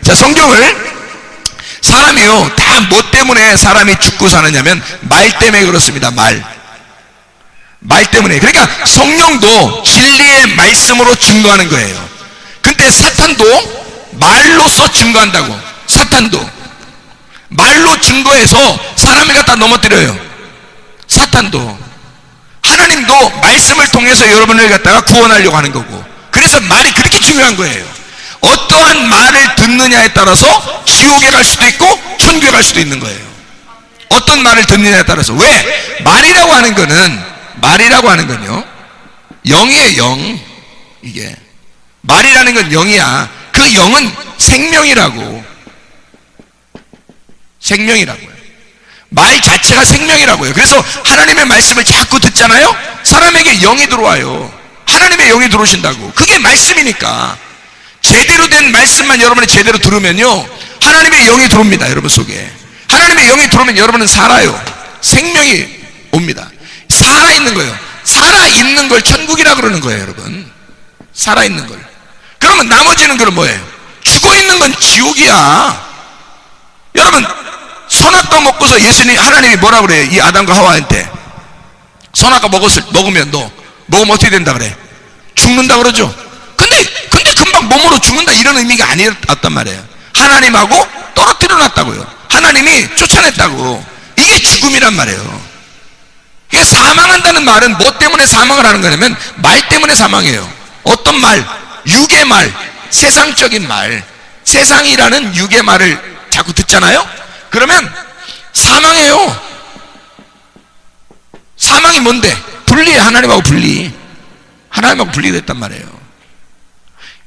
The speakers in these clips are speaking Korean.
자, 성경을 사람이요, 다 뭐 때문에 사람이 죽고 사느냐면 말 때문에 그렇습니다. 말 때문에. 그러니까 성령도 진리의 말씀으로 증거하는 거예요. 근데 사탄도 말로써 증거한다고. 사탄도 말로 증거해서 사람을 갖다 넘어뜨려요. 사탄도. 하나님도 말씀을 통해서 여러분을 갖다가 구원하려고 하는 거고. 그래서 말이 그렇게 중요한 거예요. 어떠한 말을 듣느냐에 따라서 지옥에 갈 수도 있고 천국에 갈 수도 있는 거예요. 어떤 말을 듣느냐에 따라서. 왜? 말이라고 하는 건요, 영이에요. 영. 이게 말이라는 건 영이야. 그 영은 생명이라고요. 말 자체가 생명이라고요. 그래서 하나님의 말씀을 자꾸 듣잖아요. 사람에게 영이 들어와요. 하나님의 영이 들어오신다고. 그게 말씀이니까. 제대로 된 말씀만 여러분이 제대로 들으면요, 하나님의 영이 들어옵니다. 여러분 속에. 하나님의 영이 들어오면 여러분은 살아요. 생명이 옵니다. 살아있는 거예요. 살아있는 걸 천국이라 그러는 거예요. 여러분, 살아있는 걸. 그러면 나머지는 그럼 뭐예요? 죽어있는 건 지옥이야. 여러분, 선악과 먹고서 하나님이 뭐라 그래요? 이 아담과 하와한테 선악과 먹으면 너 먹으면 어떻게 된다 그래? 죽는다 그러죠. 근데 금방 몸으로 죽는다 이런 의미가 아니었단 말이에요. 하나님하고 떨어뜨려 놨다고요. 하나님이 쫓아냈다고. 이게 죽음이란 말이에요. 이게 사망한다는 말은 뭐 때문에 사망을 하는 거냐면 말 때문에 사망해요. 어떤 말? 육의 말, 세상적인 말, 세상이라는 육의 말을 자꾸 듣잖아요. 그러면 사망해요. 사망이 뭔데? 분리해. 하나님하고 분리됐단 말이에요.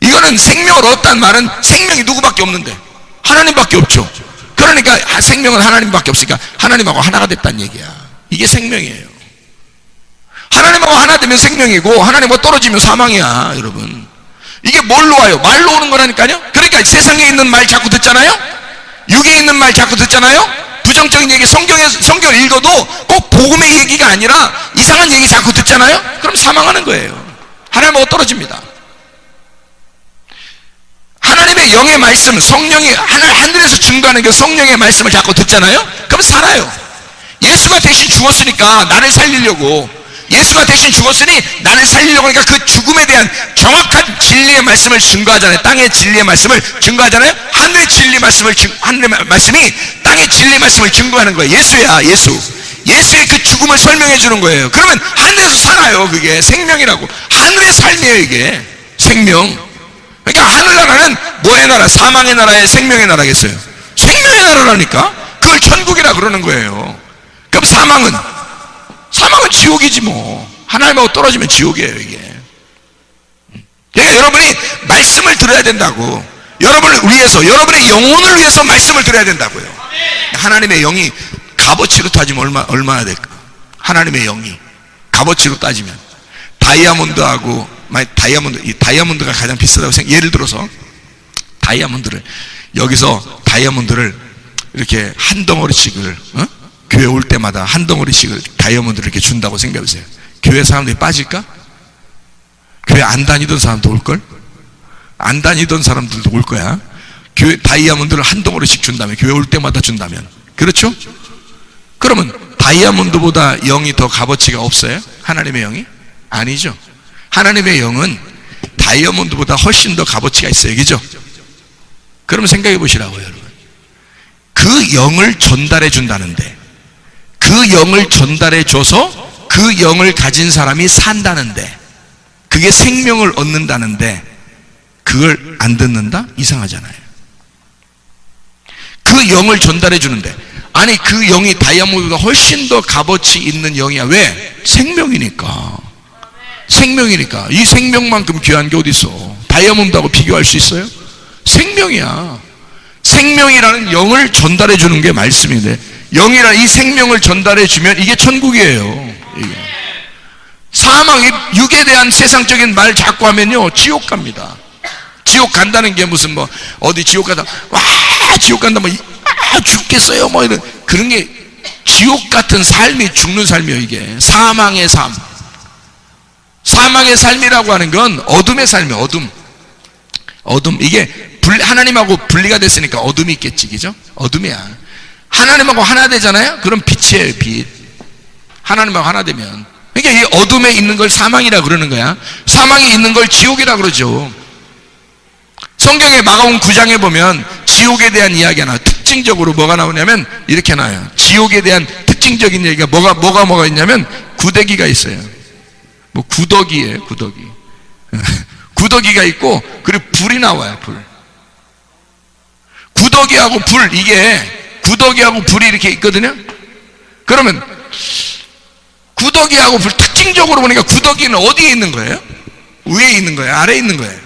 이거는 생명을 얻었다는 말은 생명이 누구밖에 없는데 하나님밖에 없죠. 그러니까 생명은 하나님밖에 없으니까 하나님하고 하나가 됐다는 얘기야. 이게 생명이에요. 하나님하고 하나 되면 생명이고 하나님하고 떨어지면 사망이야. 여러분, 이게 뭘로 와요? 말로 오는 거라니까요. 그러니까 세상에 있는 말 자꾸 듣잖아요. 육에 있는 말 자꾸 듣잖아요. 부정적인 얘기, 성경을 읽어도 꼭 복음의 얘기가 아니라 이상한 얘기 자꾸 듣잖아요. 그럼 사망하는 거예요. 하나님하고 떨어집니다. 하나님의 영의 말씀, 성령이 하늘에서 증거하는 그 성령의 말씀을 자꾸 듣잖아요. 그럼 살아요. 예수가 대신 죽었으니까 나를 살리려고. 예수가 대신 죽었으니 나를 살리려고 하니까 그 죽음에 대한 정확한 진리의 말씀을 증거하잖아요. 땅의 진리의 말씀을 증거하잖아요. 하늘의 진리 말씀이 땅의 진리 말씀을 증거하는 거예요. 예수야, 예수의 그 죽음을 설명해 주는 거예요. 그러면 하늘에서 살아요. 그게 생명이라고. 하늘의 삶이에요. 이게 생명. 그러니까 하늘나라는 뭐의 나라? 사망의 나라에 생명의 나라겠어요? 생명의 나라라니까. 그걸 천국이라 그러는 거예요. 그럼 사망은 지옥이지 뭐. 하나님하고 떨어지면 지옥이에요. 이게. 그러니까 여러분이 말씀을 들어야 된다고. 여러분을 위해서, 여러분의 영혼을 위해서 말씀을 들어야 된다고요. 하나님의 영이 값어치로 따지면 얼마나 될까? 하나님의 영이 값어치로 따지면 다이아몬드가 가장 비싸다고 예를 들어서 다이아몬드를 이렇게 한 덩어리씩을 교회 올 때마다 한 덩어리씩을 다이아몬드를 이렇게 준다고 생각해보세요. 교회 사람들이 빠질까? 교회 안 다니던 사람도 올걸? 안 다니던 사람들도 올 거야. 교회 다이아몬드를 한 덩어리씩 준다면, 교회 올 때마다 준다면, 그렇죠? 그러면 다이아몬드보다 영이 더 값어치가 없어요? 하나님의 영이? 아니죠. 하나님의 영은 다이아몬드보다 훨씬 더 값어치가 있어요. 그죠? 그러면 생각해 보시라고요, 여러분. 그 영을 전달해 준다는데, 그 영을 전달해 줘서 그 영을 가진 사람이 산다는데, 그게 생명을 얻는다는데 그걸 안 듣는다? 이상하잖아요. 그 영을 전달해 주는데, 아니 그 영이 다이아몬드보다 훨씬 더 값어치 있는 영이야. 왜? 생명이니까. 이 생명만큼 귀한 게 어디 있어? 다이아몬드하고 비교할 수 있어요? 생명이야. 생명이라는 영을 전달해 주는 게 말씀인데, 영이라는 이 생명을 전달해 주면 이게 천국이에요. 이게. 사망, 육에 대한 세상적인 말 자꾸 하면요, 지옥 갑니다. 지옥 간다는 게 무슨 뭐 어디 지옥 가다 지옥 간다 죽겠어요 이런 그런 게, 지옥 같은 삶이 죽는 삶이에요. 이게 사망의 삶이라고 하는 건 어둠의 삶이에요. 어둠. 이게 하나님하고 분리가 됐으니까 어둠이 있겠지, 그죠? 어둠이야. 하나님하고 하나 되잖아요? 그럼 빛이에요, 빛. 하나님하고 하나 되면. 그러니까 이 어둠에 있는 걸 사망이라 그러는 거야. 사망이 있는 걸 지옥이라 그러죠. 성경의 마가복음 9장에 보면 지옥에 대한 이야기가 나와요. 특징적으로 뭐가 나오냐면 이렇게 나와요. 지옥에 대한 특징적인 얘기가 뭐가 있냐면 구더기가 있어요. 뭐 구더기예요, 구더기. 구더기가 있고, 그리고 불이 나와요, 불. 구더기하고 불, 이게 구더기하고 불이 이렇게 있거든요. 그러면 구더기하고 불, 특징적으로 보니까 구더기는 어디에 있는 거예요? 위에 있는 거예요, 아래에 있는 거예요?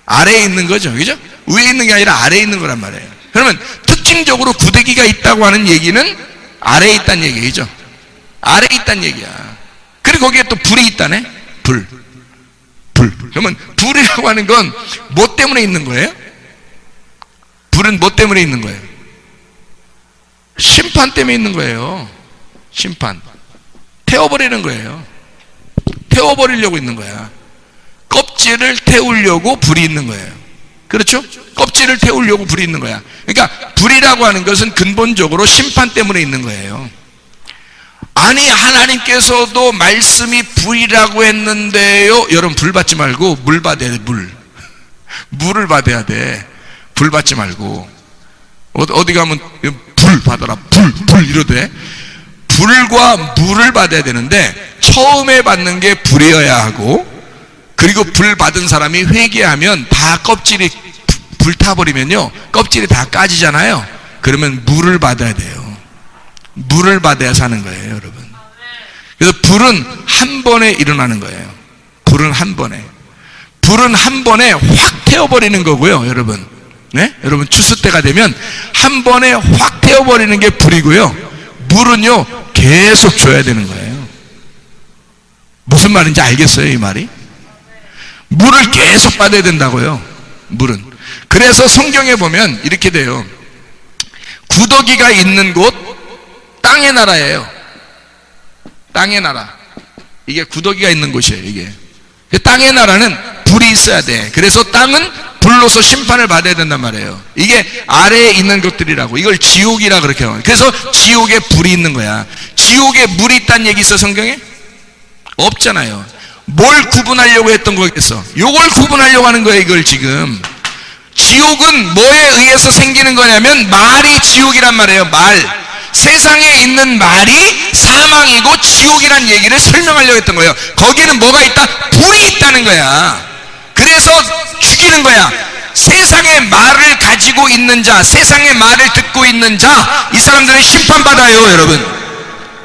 아래에 있는 거죠, 그죠? 위에 있는 게 아니라 아래에 있는 거란 말이에요. 그러면 특징적으로 구더기가 있다고 하는 얘기는 아래에 있다는 얘기죠. 아래에 있다는 얘기야. 그리고 거기에 또 불이 있다네. 불. 그러면 불이라고 하는 건 뭐 때문에 있는 거예요? 불은 뭐 때문에 있는 거예요? 심판 때문에 있는 거예요. 심판. 태워버리는 거예요. 태워버리려고 있는 거야. 껍질을 태우려고 불이 있는 거예요. 그렇죠? 껍질을 태우려고 불이 있는 거야. 그러니까 불이라고 하는 것은 근본적으로 심판 때문에 있는 거예요. 아니, 하나님께서도 말씀이 불이라고 했는데요. 여러분, 불 받지 말고 물 받아야 돼. 물을 받아야 돼. 불 받지 말고. 어디 가면 불 받아라, 불 이러대. 불과 물을 받아야 되는데 처음에 받는 게 불이어야 하고, 그리고 불 받은 사람이 회개하면 다 껍질이 불타버리면요, 껍질이 다 까지잖아요. 그러면 물을 받아야 돼요. 물을 받아야 사는 거예요, 여러분. 그래서 불은 한 번에 일어나는 거예요. 불은 한 번에 확 태워버리는 거고요, 여러분. 네? 여러분, 추수 때가 되면 한 번에 확 태워버리는 게 불이고요. 물은요, 계속 줘야 되는 거예요. 무슨 말인지 알겠어요, 이 말이? 물을 계속 받아야 된다고요, 물은. 그래서 성경에 보면 이렇게 돼요. 구더기가 있는 곳, 땅의 나라예요. 땅의 나라. 이게 구더기가 있는 곳이에요, 이게. 땅의 나라는 불이 있어야 돼. 그래서 땅은 불로서 심판을 받아야 된단 말이에요. 이게 아래에 있는 것들이라고. 이걸 지옥이라 그렇게 하는 거예요. 그래서 지옥에 불이 있는 거야. 지옥에 물이 있다는 얘기 있어, 성경에? 없잖아요. 뭘 구분하려고 했던 거겠어? 요걸 구분하려고 하는 거예요, 이걸 지금. 지옥은 뭐에 의해서 생기는 거냐면 말이 지옥이란 말이에요, 말. 세상에 있는 말이 사망이고 지옥이란 얘기를 설명하려고 했던 거예요. 거기는 뭐가 있다? 불이 있다는 거야. 그래서 죽이는 거야. 세상의 말을 가지고 있는 자, 세상의 말을 듣고 있는 자, 이 사람들은 심판받아요, 여러분.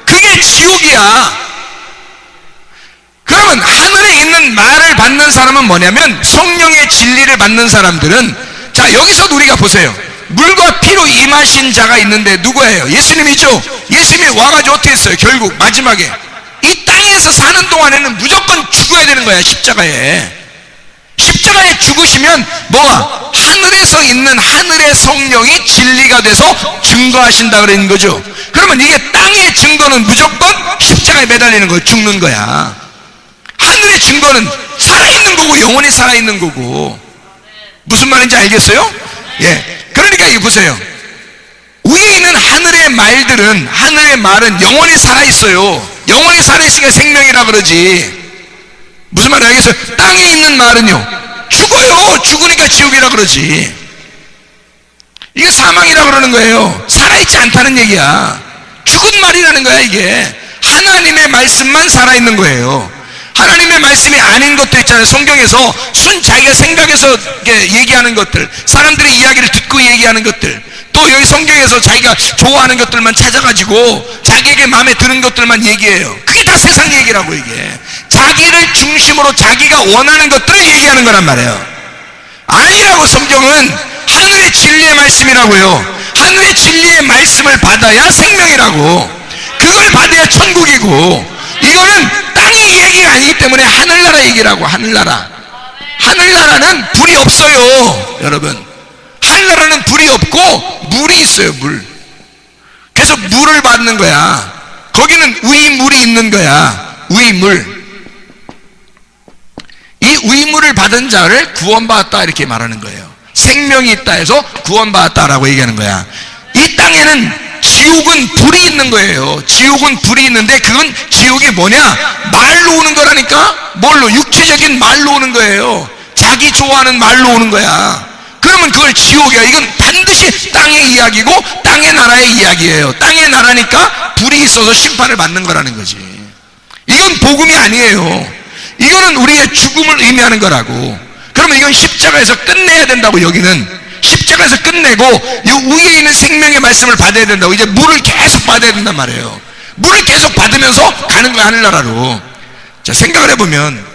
그게 지옥이야. 그러면 하늘에 있는 말을 받는 사람은 뭐냐면 성령의 진리를 받는 사람들은, 자, 여기서 우리가 보세요. 물과 피로 임하신 자가 있는데 누구예요? 예수님이죠. 예수님이 와가지고 어떻게 했어요? 결국 마지막에 이 땅에서 사는 동안에는 무조건 죽어야 되는 거야, 십자가에. 십자가에 죽으시면 뭐가? 하늘에서 있는 하늘의 성령이 진리가 돼서 증거하신다 그러는 거죠. 그러면 이게 땅의 증거는 무조건 십자가에 매달리는 거예요. 죽는 거야. 하늘의 증거는 살아있는 거고 영원히 살아있는 거고. 무슨 말인지 알겠어요? 예. 그러니까 이거 보세요. 위에 있는 하늘의 말들은, 하늘의 말은 영원히 살아있어요. 영원히 살아있으니까 생명이라 그러지. 무슨 말인지 알겠어요? 땅에 있는 말은요, 죽어요. 죽으니까 지옥이라 그러지. 이게 사망이라 그러는 거예요. 살아있지 않다는 얘기야. 죽은 말이라는 거야, 이게. 하나님의 말씀만 살아있는 거예요. 하나님의 말씀이 아닌 것도 있잖아요. 성경에서 자기가 생각해서 얘기하는 것들, 사람들의 이야기를 듣고 얘기하는 것들, 또 여기 성경에서 자기가 좋아하는 것들만 찾아가지고 자기에게 마음에 드는 것들만 얘기해요. 그게 다 세상 얘기라고. 이게 자기를 중심으로 자기가 원하는 것들을 얘기하는 거란 말이에요. 아니라고. 성경은 하늘의 진리의 말씀이라고요. 하늘의 진리의 말씀을 받아야 생명이라고. 그걸 받아야 천국이고, 이거는 땅의 얘기가 아니기 때문에 하늘나라 얘기라고. 하늘나라는 불이 없어요, 여러분. 하늘나라는 불이 없고 물이 있어요, 물. 그래서 물을 받는 거야. 거기는 위물이 있는 거야. 위물. 이 위물을 받은 자를 구원받았다 이렇게 말하는 거예요. 생명이 있다 해서 구원받았다라고 얘기하는 거야. 이 땅에는 지옥은 불이 있는 거예요. 지옥은 불이 있는데 그건 지옥이 뭐냐? 말로 오는 거라니까. 뭘로? 육체적인 말로 오는 거예요. 자기 좋아하는 말로 오는 거야. 그러면 그걸 지옥이야. 이건 반드시 땅의 이야기고 땅의 나라의 이야기예요. 땅의 나라니까 불이 있어서 심판을 받는 거라는 거지. 이건 복음이 아니에요. 이거는 우리의 죽음을 의미하는 거라고. 그러면 이건 십자가에서 끝내야 된다고. 여기는 십자가에서 끝내고 이 위에 있는 생명의 말씀을 받아야 된다고. 이제 물을 계속 받아야 된단 말이에요. 물을 계속 받으면서 가는 거야, 하늘나라로. 자, 생각을 해보면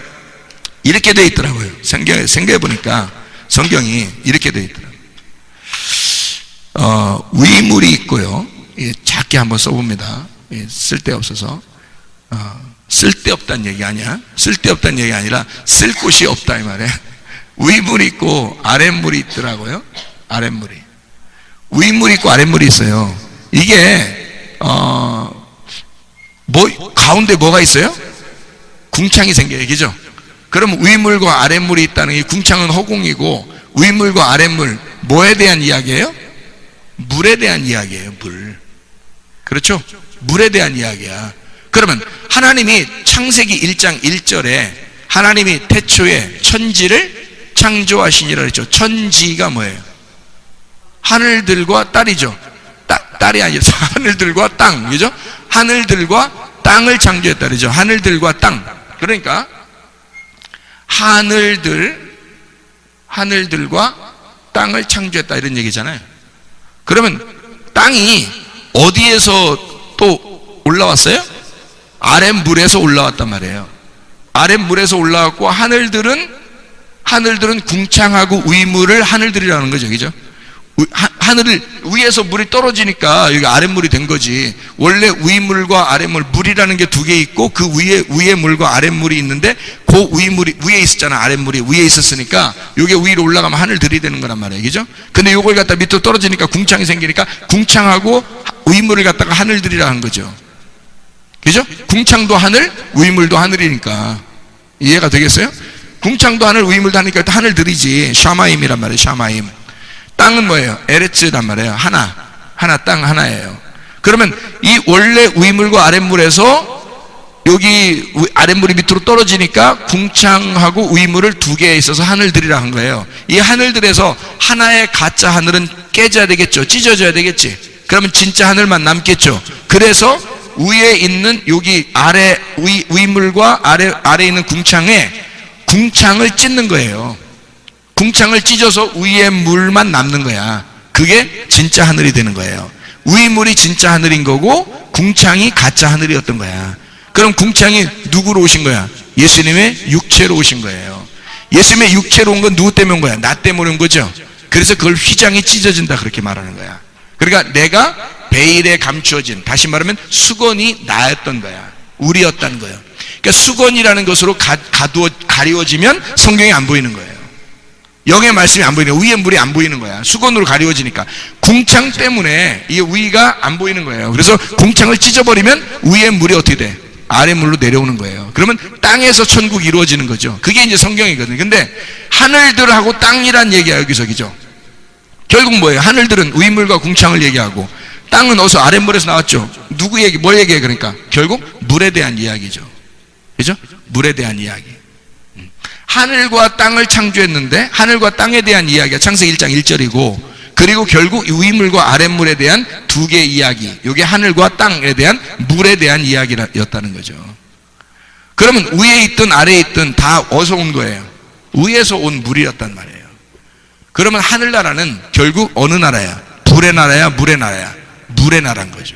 이렇게 돼 있더라고요. 생각해 보니까 성경이 이렇게 돼 있더라고요. 위물이 있고요. 작게 한번 써봅니다. 쓸데없어서. 쓸데없다는 얘기 아니야. 쓸데없다는 얘기 아니라 쓸 곳이 없다 이 말이에요. 위물이 있고 아랫물이 있더라고요. 아랫물이. 위물이 있고 아랫물이 있어요. 이게 가운데 뭐가 있어요? 궁창이 생겨요. 그죠? 그럼 위물과 아랫물이 있다는 이 궁창은 허공이고 위물과 아랫물 뭐에 대한 이야기예요? 물에 대한 이야기예요. 물. 그렇죠? 물에 대한 이야기야. 그러면 하나님이 창세기 1장 1절에 하나님이 태초에 천지를 창조하시니라 그랬죠. 천지가 뭐예요? 하늘들과 딸이죠. 딸이 아니라 하늘들과 땅, 그죠? 하늘들과 땅을 창조했다 그러죠. 하늘들과 땅. 그러니까 하늘들과 땅을 창조했다 이런 얘기잖아요. 그러면 땅이 어디에서 또 올라왔어요? 아랫물에서 올라왔단 말이에요. 아랫물에서 올라왔고 하늘들은 궁창하고 위물을 하늘들이라는 거죠. 그죠? 하늘을 위에서 물이 떨어지니까 여기 아랫물이 된 거지. 원래 위물과 아랫물, 물이라는 게 두 개 있고 그 위에 물과 아랫물이 있는데 그 위물이 위에 있었잖아. 아랫물이 위에 있었으니까 요게 위로 올라가면 하늘들이 되는 거란 말이에요. 그죠? 근데 요걸 갖다 밑으로 떨어지니까 궁창이 생기니까 궁창하고 위물을 갖다가 하늘들이라 한 거죠. 그죠? 궁창도 하늘, 위물도 하늘이니까. 이해가 되겠어요? 궁창도 하늘, 위물도 하니까 하늘들이지. 샤마임이란 말이에요. 샤마임. 땅은 뭐예요? 에레츠란 말이에요. 하나, 땅 하나예요. 그러면 이 원래 위물과 아랫물에서 여기 아랫물이 밑으로 떨어지니까 궁창하고 위물을 두 개 있어서 하늘들이라 한 거예요. 이 하늘들에서 하나의 가짜 하늘은 깨져야 되겠죠. 찢어져야 되겠지. 그러면 진짜 하늘만 남겠죠. 그래서 위에 있는 여기 아래 위물과 아래 있는 궁창을 찢는 거예요. 궁창을 찢어서 위에 물만 남는 거야. 그게 진짜 하늘이 되는 거예요. 위물이 진짜 하늘인 거고 궁창이 가짜 하늘이었던 거야. 그럼 궁창이 누구로 오신 거야? 예수님의 육체로 오신 거예요. 예수님의 육체로 온 건 누구 때문에 온 거야? 나 때문에 온 거죠. 그래서 그걸 휘장이 찢어진다 그렇게 말하는 거야. 그러니까 내가 베일에 감추어진, 다시 말하면 수건이 나였던 거야. 우리였다는 거예요. 그러니까 수건이라는 것으로 가리워지면 성경이 안 보이는 거예요. 영의 말씀이 안 보이는 거예요. 위에 물이 안 보이는 거야. 수건으로 가리워지니까. 궁창 때문에 이 위가 안 보이는 거예요. 그래서 궁창을 찢어버리면 위에 물이 어떻게 돼? 아랫물로 내려오는 거예요. 그러면 땅에서 천국이 이루어지는 거죠. 그게 이제 성경이거든요. 근데 하늘들하고 땅이란 얘기야 여기서. 그죠? 결국 뭐예요? 하늘들은 위물과 궁창을 얘기하고 땅은 어디서? 아랫물에서 나왔죠. 누구 얘기, 뭘 얘기해? 그러니까 결국 물에 대한 이야기죠. 그죠? 물에 대한 이야기. 하늘과 땅을 창조했는데 하늘과 땅에 대한 이야기가 창세기 1장 1절이고 그리고 결국 위물과 아랫물에 대한 두 개의 이야기, 이게 하늘과 땅에 대한 물에 대한 이야기였다는 거죠. 그러면 위에 있든 아래에 있든 다 어디서 온 거예요? 위에서 온 물이었단 말이에요. 그러면 하늘나라는 결국 어느 나라야? 불의 나라야? 물의 나라야? 물의 나라인 거죠.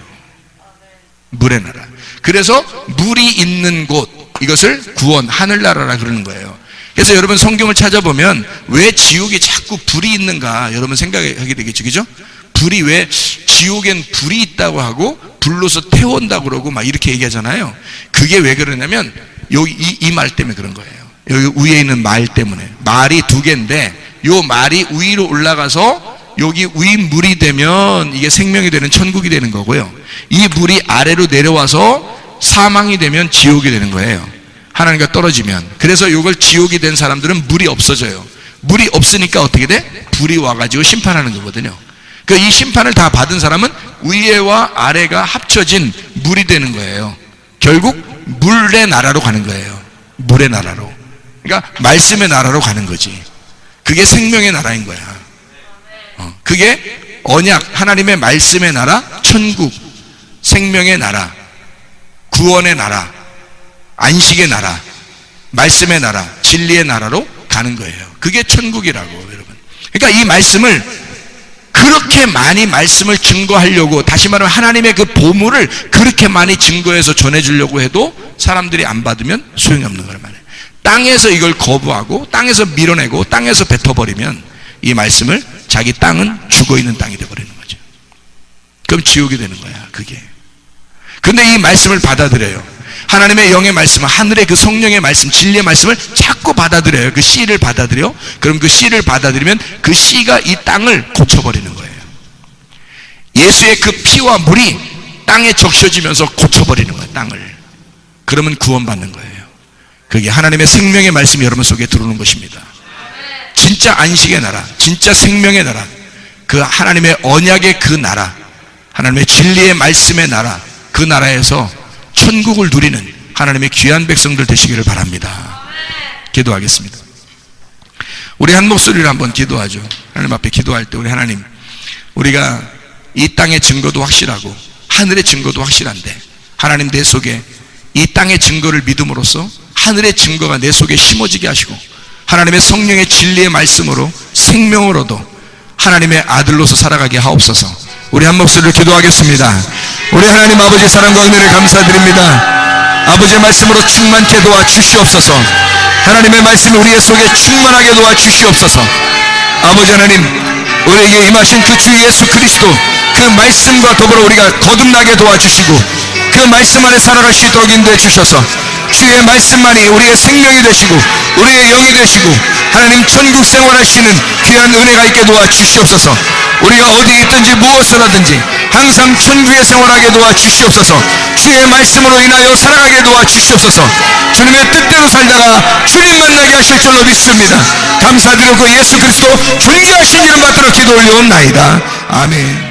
물의 나라. 그래서 물이 있는 곳, 이것을 구원, 하늘나라라 그러는 거예요. 그래서 여러분 성경을 찾아보면 왜 지옥에 자꾸 불이 있는가 여러분 생각하게 되겠죠. 그죠? 불이 왜 지옥엔 불이 있다고 하고 불로서 태운다고 그러고 막 이렇게 얘기하잖아요. 그게 왜 그러냐면 여기 이 말 때문에 그런 거예요. 여기 위에 있는 말 때문에. 말이 두 개인데 요 말이 위로 올라가서 여기 위 물이 되면 이게 생명이 되는 천국이 되는 거고요. 이 물이 아래로 내려와서 사망이 되면 지옥이 되는 거예요. 하나님과 떨어지면. 그래서 이걸 지옥이 된 사람들은 물이 없어져요. 물이 없으니까 어떻게 돼? 불이 와가지고 심판하는 거거든요. 그 이 심판을 다 받은 사람은 위에와 아래가 합쳐진 물이 되는 거예요. 결국 물의 나라로 가는 거예요. 물의 나라로. 그러니까 말씀의 나라로 가는 거지. 그게 생명의 나라인 거야. 그게 언약, 하나님의 말씀의 나라, 천국, 생명의 나라, 구원의 나라, 안식의 나라, 말씀의 나라, 진리의 나라로 가는 거예요. 그게 천국이라고, 여러분. 그러니까 이 말씀을 그렇게 많이 말씀을 증거하려고, 다시 말하면 하나님의 그 보물을 그렇게 많이 증거해서 전해주려고 해도 사람들이 안 받으면 소용이 없는 거란 말이에요. 땅에서 이걸 거부하고 땅에서 밀어내고 땅에서 뱉어버리면 이 말씀을 자기 땅은 죽어있는 땅이 되어버리는 거죠. 그럼 지옥이 되는 거야, 그게. 근데 이 말씀을 받아들여요. 하나님의 영의 말씀, 하늘의 그 성령의 말씀, 진리의 말씀을 자꾸 받아들여요. 그 씨를 받아들여. 그럼 그 씨를 받아들이면 그 씨가 이 땅을 고쳐버리는 거예요. 예수의 그 피와 물이 땅에 적셔지면서 고쳐버리는 거예요, 땅을. 그러면 구원받는 거예요. 그게 하나님의 생명의 말씀이 여러분 속에 들어오는 것입니다. 진짜 안식의 나라, 진짜 생명의 나라, 그 하나님의 언약의 그 나라, 하나님의 진리의 말씀의 나라, 그 나라에서 천국을 누리는 하나님의 귀한 백성들 되시기를 바랍니다. 기도하겠습니다. 우리 한 목소리로 한번 기도하죠. 하나님 앞에 기도할 때 우리 하나님, 우리가 이 땅의 증거도 확실하고 하늘의 증거도 확실한데 하나님 내 속에 이 땅의 증거를 믿음으로써 하늘의 증거가 내 속에 심어지게 하시고 하나님의 성령의 진리의 말씀으로 생명으로도 하나님의 아들로서 살아가게 하옵소서. 우리 한 목소리로 기도하겠습니다. 우리 하나님 아버지 사랑과 은혜를 감사드립니다. 아버지의 말씀으로 충만케 도와주시옵소서. 하나님의 말씀이 우리의 속에 충만하게 도와주시옵소서. 아버지 하나님, 우리에게 임하신 그 주 예수 그리스도 그 말씀과 더불어 우리가 거듭나게 도와주시고 그 말씀 안에 살아갈 수 있도록 인도해 주셔서 주의 말씀만이 우리의 생명이 되시고 우리의 영이 되시고 하나님 천국 생활할 수 있는 귀한 은혜가 있게 도와주시옵소서. 우리가 어디 있든지 무엇을 하든지 항상 천국의 생활하게 도와주시옵소서. 주의 말씀으로 인하여 살아가게 도와주시옵소서. 주님의 뜻대로 살다가 주님 만나게 하실 줄로 믿습니다. 감사드리고 예수 그리스도 존귀하신 이름 받들어 기도 올려옵나이다. 아멘.